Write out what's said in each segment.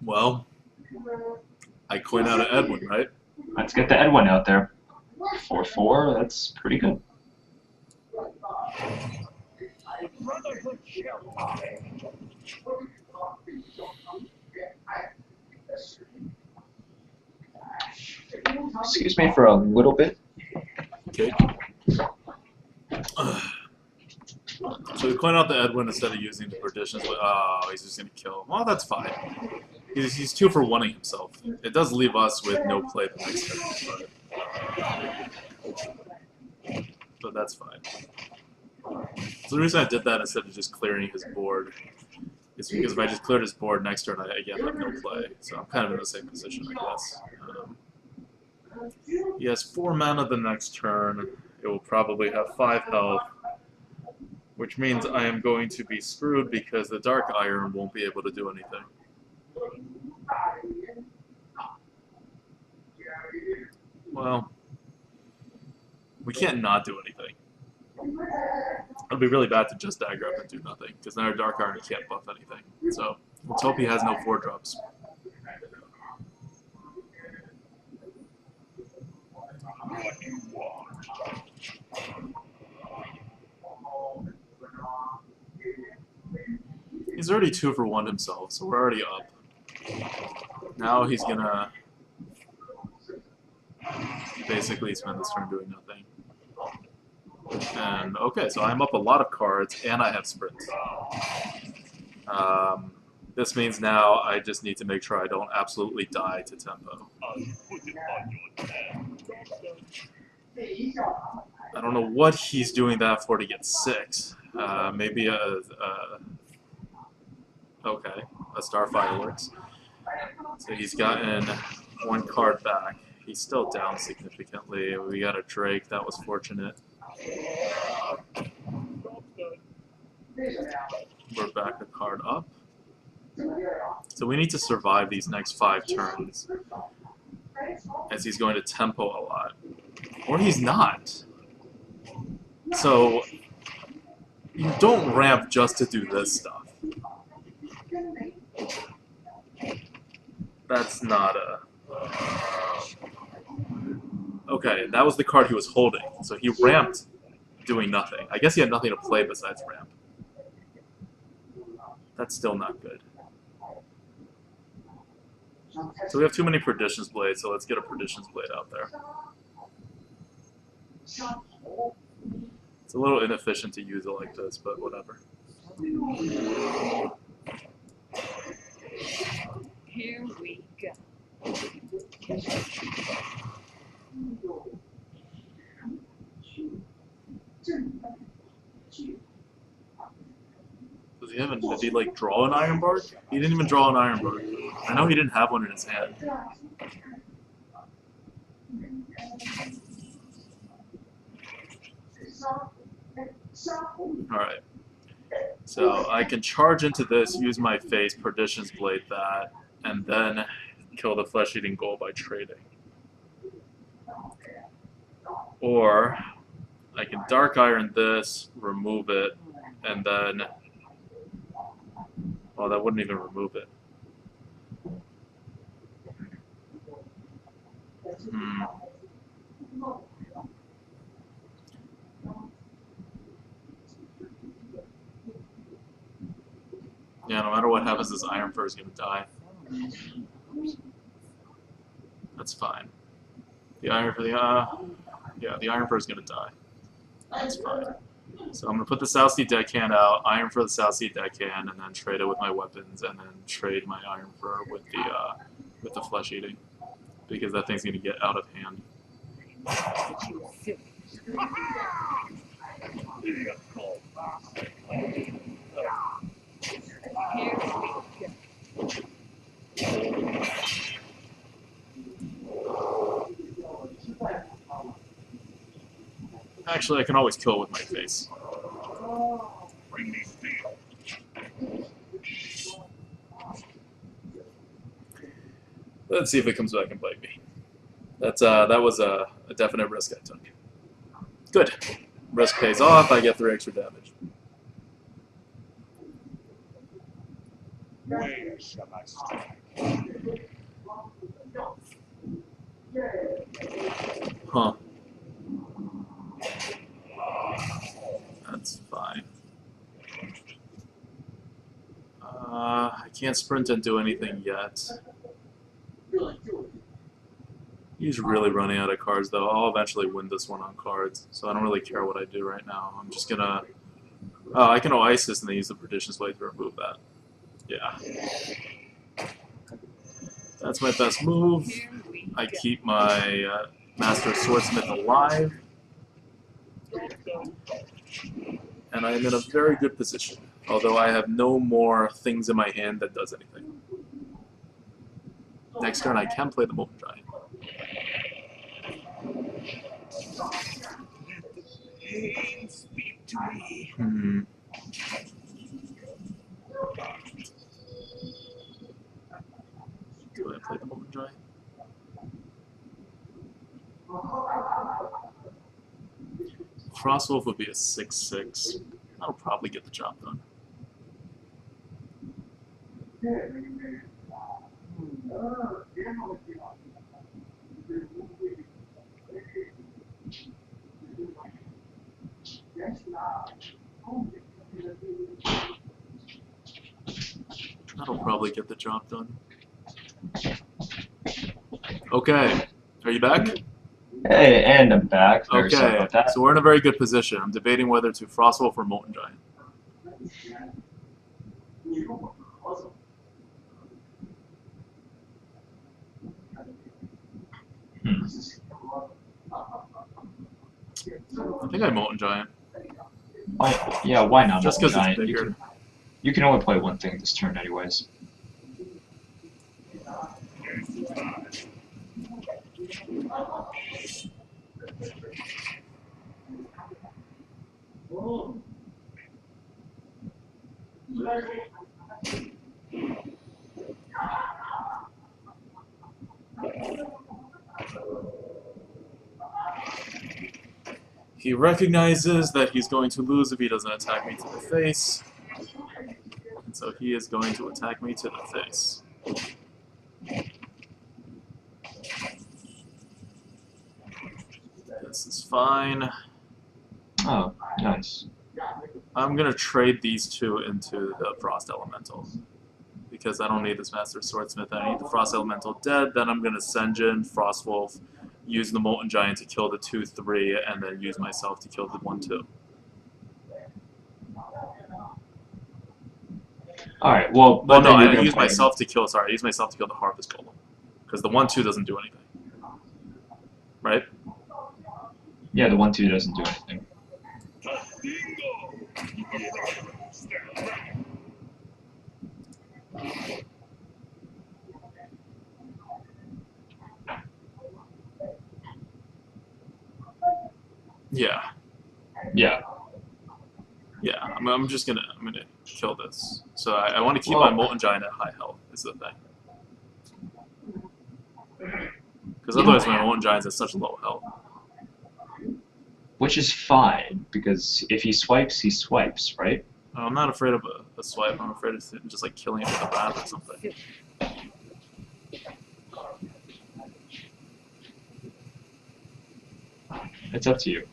Well, I coin out an Edwin, right? Let's get the Edwin out there. 4-4, that's pretty good. Excuse me for a little bit. Okay. So we coin out the Edwin instead of using the perditions. But oh, he's just gonna kill him. Well, that's fine. He's 2 for 1ing himself. It does leave us with no play the next turn, but that's fine. So the reason I did that instead of just clearing his board is because if I just cleared his board next turn, I again have no play. So I'm kind of in the same position, I guess. He has 4 mana the next turn. It will probably have 5 health, which means I am going to be screwed because the Dark Iron won't be able to do anything. Well, we can't not do anything. It'll be really bad to just dagger up and do nothing, because now our Dark Iron can't buff anything. So let's hope he has no 4-drops. He's already 2 for 1 himself, so we're already up. Now he's gonna basically spend this turn doing nothing. And okay, so I'm up a lot of cards, and I have sprint. This means now I just need to make sure I don't absolutely die to tempo. I don't know what he's doing that for to get 6. Maybe okay, a Starfire works. So he's gotten 1 card back. He's still down significantly. We got a Drake, that was fortunate. We're back a card up. So we need to survive these next 5 turns, as he's going to tempo a lot. Or he's not. So you don't ramp just to do this stuff. That's not a... Okay, that was the card he was holding. So he ramped doing nothing. I guess he had nothing to play besides ramp. That's still not good. So we have too many Perdition's Blades, so let's get a Perdition's Blade out there. It's a little inefficient to use it like this, but whatever. Here we go. Did he like draw an Iron Bark? He didn't even draw an Iron Bark. I know he didn't have one in his hand. Alright. So I can charge into this, use my face, Perdition's Blade that, and then kill the Flesh-Eating Ghoul by trading. Or I can Dark Iron this, remove it, and then... Oh, that wouldn't even remove it. Yeah, no matter what happens, this Iron Fur is going to die. That's fine. The Iron Fur, yeah, the Iron Fur is going to die. That's fine. So I'm going to put the South Sea Deckhand out, Iron Fur the South Sea Deckhand, and then trade it with my weapons, and then trade my Iron Fur with the Flesh Eating, because that thing's going to get out of hand. Actually, I can always kill it with my face. Let's see if it comes back and bite me. That was a definite risk I took. Good. Risk pays off, I get 3 extra damage. Where shall I strike? Huh. That's fine. I can't sprint and do anything yet. He's really running out of cards, though. I'll eventually win this one on cards, so I don't really care what I do right now. I'm just gonna... Oh, I can Oasis and then use the Perdition's Blade to remove that. Yeah. That's my best move. I keep my Master Swordsmith alive. And I am in a very good position, although I have no more things in my hand that does anything. Next turn I can play the Molten Giant. Do I play the Molten Giant? Frostwolf would be a 6/6. That'll probably get the job done. That'll probably get the job done. Okay, are you back? Hey, and I'm back. Very sorry Okay, about that. so we're in a very good position. I'm debating whether to Frostwolf or Molten Giant. I think I Molten Giant. Yeah, why not? Just because Molten it's Giant? bigger. You can only play one thing this turn anyways. He recognizes that he's going to lose if he doesn't attack me to the face. And so he is going to attack me to the face. This is fine. Oh, nice. I'm going to trade these two into the Frost Elemental. Because I don't need this Master Swordsmith. I need the Frost Elemental dead. Then I'm going to Senjin, Frostwolf, use the Molten Giant to kill the 2/3, and then use myself to kill the 1/2. Alright, well... Well, no, then you're I gonna use play- myself to kill... Sorry, I use myself to kill the Harvest Golem. Because the 1/2 doesn't do anything. Right? Yeah, the 1/2 doesn't do anything. Yeah. Yeah. Yeah, I'm just gonna kill this. So I want to keep my Molten Giant at high health, is the thing. Because otherwise my Molten Giant's at such low health. Which is fine, because if he swipes, right? I'm not afraid of a swipe, I'm afraid of just like killing it with a wrath or something. It's up to you.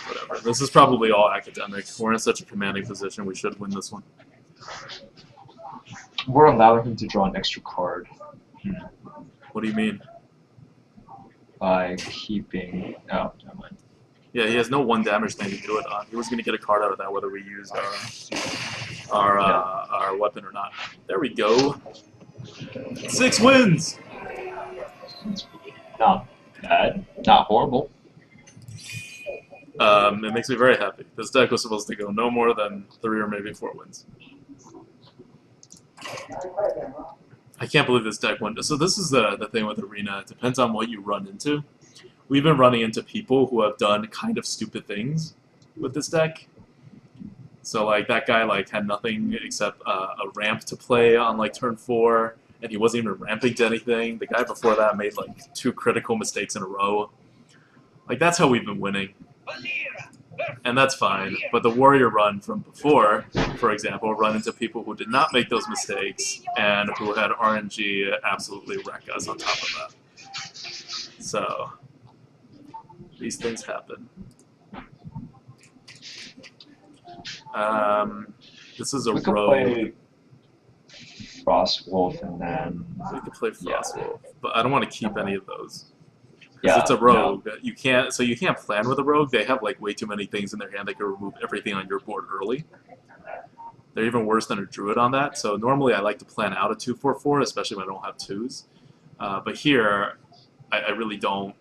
Whatever. This is probably all academic. We're in such a commanding position, we should win this one. We're allowing him to draw an extra card What do you mean? by keeping... Oh, never mind. Yeah, he has no 1 damage thing to do it on. He was going to get a card out of that whether we used our weapon or not. There we go. 6 wins! Not bad. Not horrible. It makes me very happy. This deck was supposed to go no more than 3 or maybe 4 wins. I can't believe this deck went. So this is the thing with Arena. It depends on what you run into. We've been running into people who have done kind of stupid things with this deck. So like that guy like had nothing except a ramp to play on like turn 4, and he wasn't even ramping to anything. The guy before that made like 2 critical mistakes in a row. Like that's how we've been winning. and that's fine. But the warrior run from before, for example, run into people who did not make those mistakes and who had RNG absolutely wreck us on top of that. So these things happen. This is a We could rogue. play Frost Wolf and then We could play Frostwolf, but I don't want to keep any of those. Because yeah, it's a no. rogue. You can't plan with a rogue. They have like way too many things in their hand that can remove everything on your board early. They're even worse than a druid on that. So normally I like to plan out a 2/4/4, especially when I don't have twos. But here, I really don't.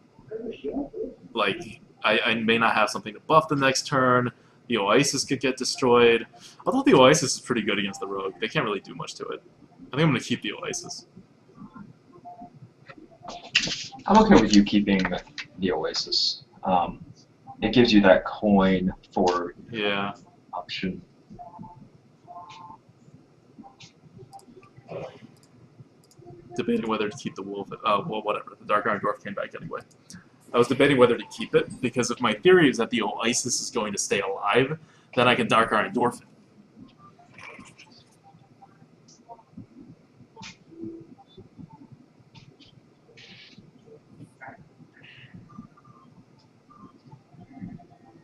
Like, I may not have something to buff the next turn. The Oasis could get destroyed. Although the Oasis is pretty good against the rogue. They can't really do much to it. I think I'm going to keep the Oasis. I'm okay with you keeping the Oasis. It gives you that coin for Yeah. option. Debating whether to keep the wolf. Well, whatever. The Dark Iron Dwarf came back anyway. I was debating whether to keep it, because if my theory is that the Oasis is going to stay alive, then I can Dark Iron Dwarf it.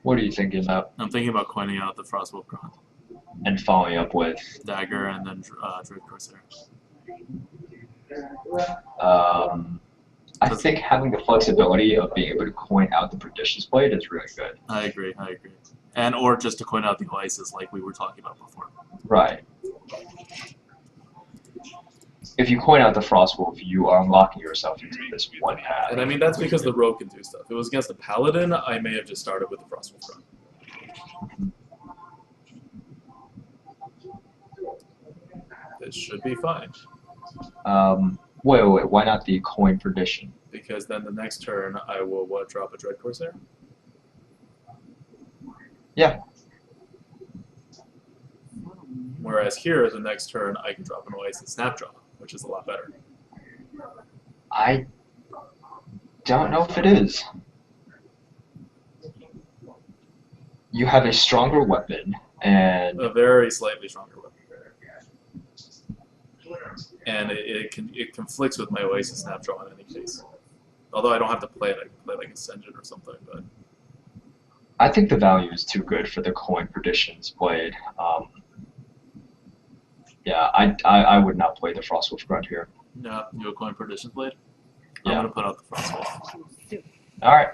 What are you thinking about? I'm thinking about coining out the Frostwolf Grunt. And following up with Dagger and then Druid Corsair. I think having the flexibility of being able to coin out the Perdition's Blade is really good. I agree. And or just to coin out the Oasis like we were talking about before. Right. If you coin out the Frostwolf, you are unlocking yourself into this one path. And I mean, that's because the rogue can do stuff. If it was against a paladin, I may have just started with the Frostwolf Grunt. This should be fine. Wait, why not the coin Perdition? Because then the next turn I will drop a Dread Corsair? Yeah. Whereas here, the next turn I can drop an Oasis Snapdraw, which is a lot better. I don't know if it is. You have a stronger weapon and A very slightly stronger weapon. And it conflicts with my Oasis Snapdraw in any case. Although I don't have to play it, I can play like Ascension or something. But I think the value is too good for the coin Perdition's Blade. Yeah, I would not play the Frostwolf Grunt here. no, you a coin Perdition's Blade? Yeah. I'm gonna put out the Frostwolf. All right.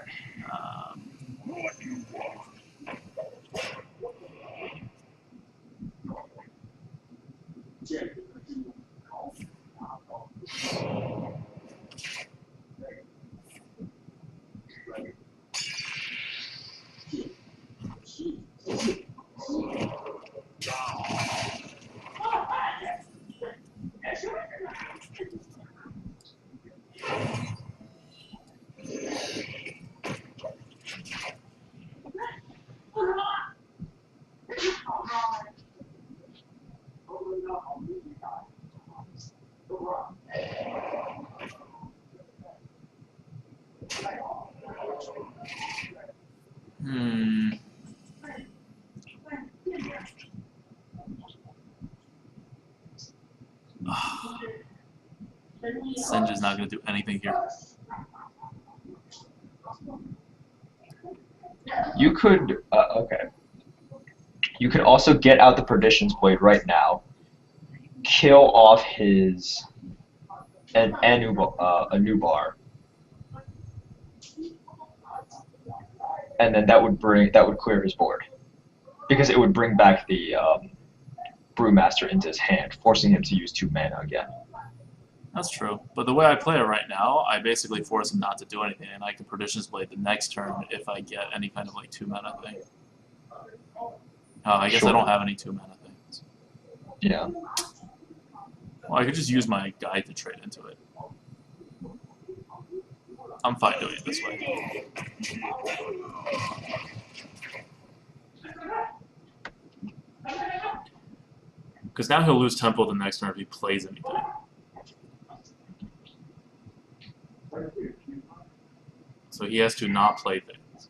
Senja's not going to do anything here. You could, okay. You could also get out the Perdition's Blade right now, kill off his Anubar, and then that would clear his board, because it would bring back the Brewmaster into his hand, forcing him to use 2 mana again. That's true. But the way I play it right now, I basically force him not to do anything, and I can Perdition's Blade the next turn if I get any kind of like 2 mana thing. I guess Sure. I don't have any 2 mana things. Yeah. Well, I could just use my guide to trade into it. I'm fine doing it this way. Because now he'll lose Temple the next turn if he plays anything. So he has to not play things.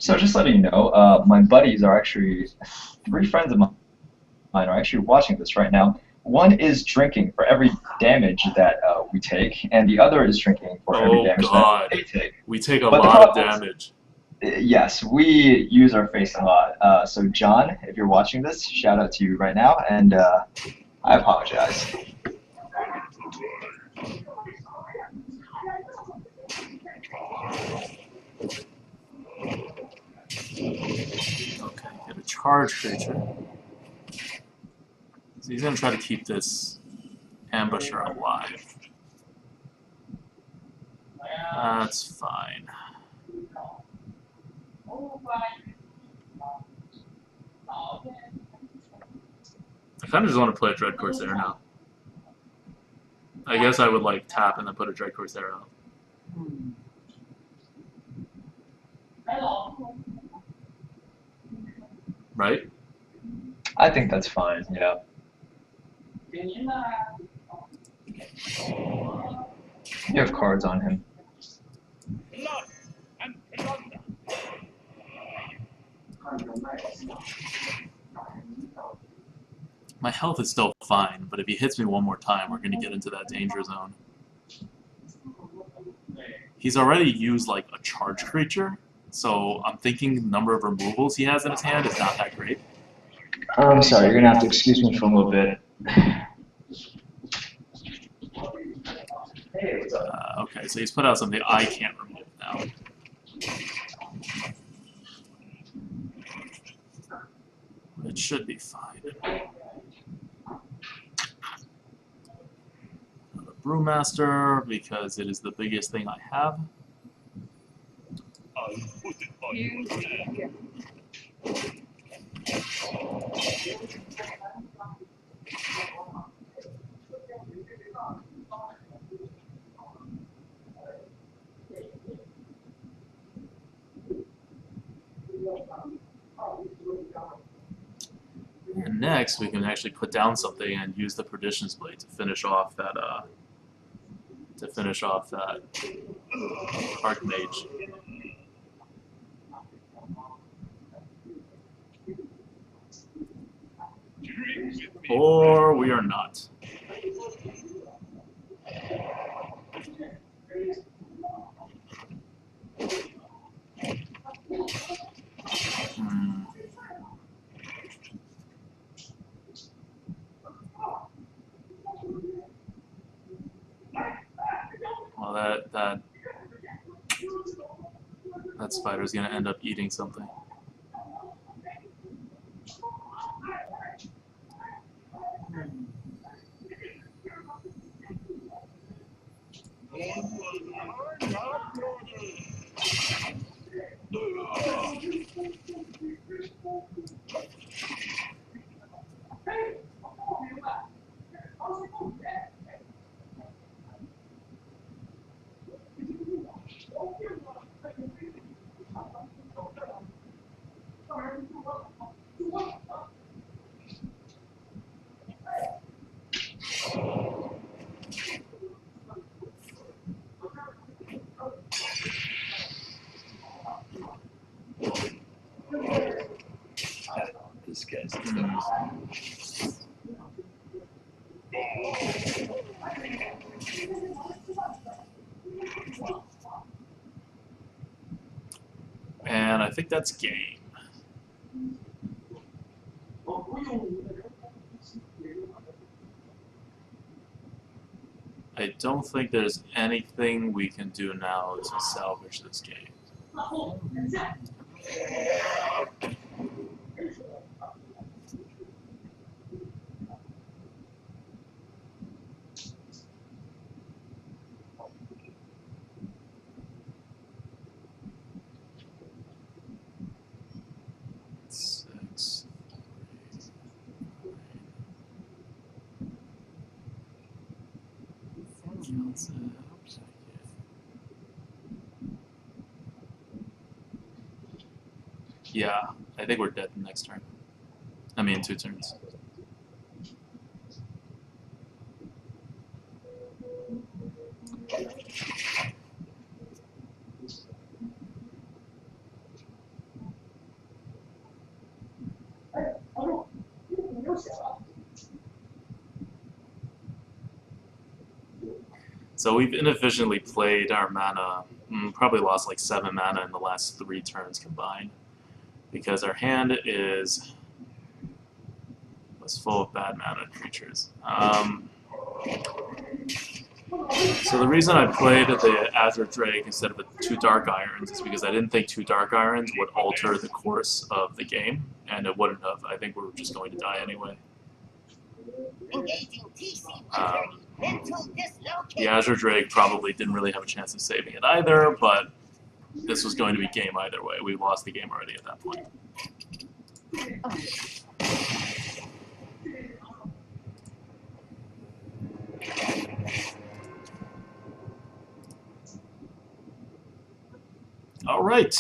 So just letting you know, my buddies are actually 3 friends of mine are actually watching this right now. One is drinking for every damage that we take, and the other is drinking for every Oh damage that God, they take. we take a But the lot of problem is, damage. yes, we use our face a lot. So John, if you're watching this, shout out to you right now, and I apologize. Okay, get a charge creature. So he's gonna try to keep this ambusher alive. That's fine. I kind of just want to play a Dread Corsair now. I guess I would like tap and then put a Dread Corsair out. Right? I think that's fine. Yeah. You have cards on him. My health is still fine, but if he hits me one more time, we're gonna get into that danger zone. He's already used like a charge creature, so I'm thinking the number of removals he has in his hand is not that great. I'm sorry, you're gonna have to excuse me for a little bit. Okay, so he's put out something I can't remove now. It should be fine. The Brewmaster, because it is the biggest thing I have. You weak. And next, we can actually put down something and use the Perdition's Blade to finish off that. Archmage. Or we are not. Well, that spider's gonna end up eating something. This guy's And I think that's game. I don't think there's anything we can do now to salvage this game. Six. Yeah, I think we're dead next turn. I mean, 2 turns. So we've inefficiently played our mana, probably lost like 7 mana in the last 3 turns combined. Because our hand was full of bad mana creatures. So the reason I played the Azure Drake instead of the 2 Dark Irons is because I didn't think 2 Dark Irons would alter the course of the game, and it wouldn't have. I think we were just going to die anyway. The Azure Drake probably didn't really have a chance of saving it either, but this was going to be game either way. We lost the game already at that point. All right.